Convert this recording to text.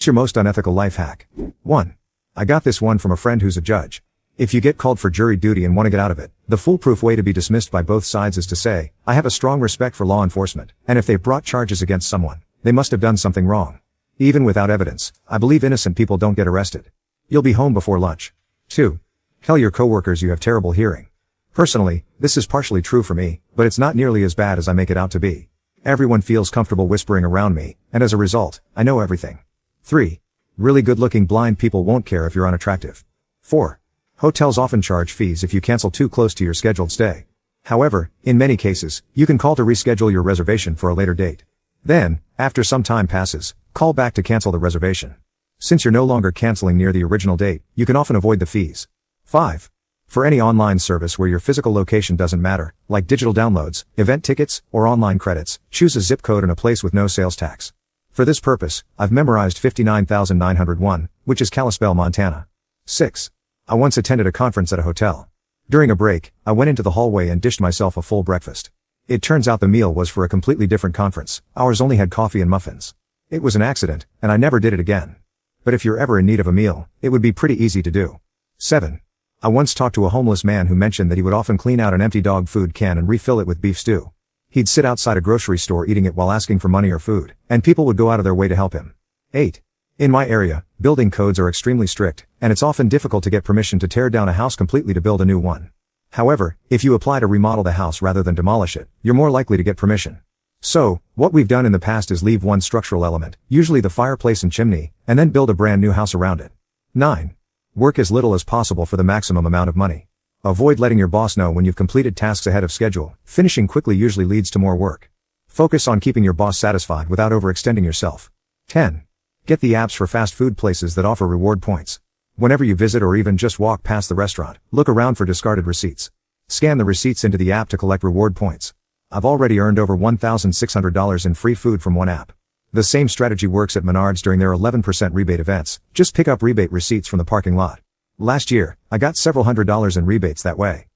What's your most unethical life hack? 1. I got this one from a friend who's a judge. If you get called for jury duty and want to get out of it, the foolproof way to be dismissed by both sides is to say, I have a strong respect for law enforcement, and if they've brought charges against someone, they must have done something wrong. Even without evidence, I believe innocent people don't get arrested. You'll be home before lunch. 2. Tell your coworkers you have terrible hearing. Personally, this is partially true for me, but it's not nearly as bad as I make it out to be. Everyone feels comfortable whispering around me, and as a result, I know everything. 3. Really good-looking blind people won't care if you're unattractive. 4. Hotels often charge fees if you cancel too close to your scheduled stay. However, in many cases, you can call to reschedule your reservation for a later date. Then, after some time passes, call back to cancel the reservation. Since you're no longer canceling near the original date, you can often avoid the fees. 5. For any online service where your physical location doesn't matter, like digital downloads, event tickets, or online credits, choose a zip code and a place with no sales tax. For this purpose, I've memorized 59901, which is Kalispell, Montana. 6. I once attended a conference at a hotel. During a break, I went into the hallway and dished myself a full breakfast. It turns out the meal was for a completely different conference. Ours only had coffee and muffins. It was an accident, and I never did it again. But if you're ever in need of a meal, it would be pretty easy to do. 7. I once talked to a homeless man who mentioned that he would often clean out an empty dog food can and refill it with beef stew. He'd sit outside a grocery store eating it while asking for money or food, and people would go out of their way to help him. 8. In my area, building codes are extremely strict, and it's often difficult to get permission to tear down a house completely to build a new one. However, if you apply to remodel the house rather than demolish it, you're more likely to get permission. So, what we've done in the past is leave one structural element, usually the fireplace and chimney, and then build a brand new house around it. 9. Work as little as possible for the maximum amount of money. Avoid letting your boss know when you've completed tasks ahead of schedule. Finishing quickly usually leads to more work. Focus on keeping your boss satisfied without overextending yourself. 10. Get the apps for fast food places that offer reward points. Whenever you visit or even just walk past the restaurant, look around for discarded receipts. Scan the receipts into the app to collect reward points. I've already earned over $1,600 in free food from one app. The same strategy works at Menards during their 11% rebate events. Just pick up rebate receipts from the parking lot. Last year, I got several $100s in rebates that way.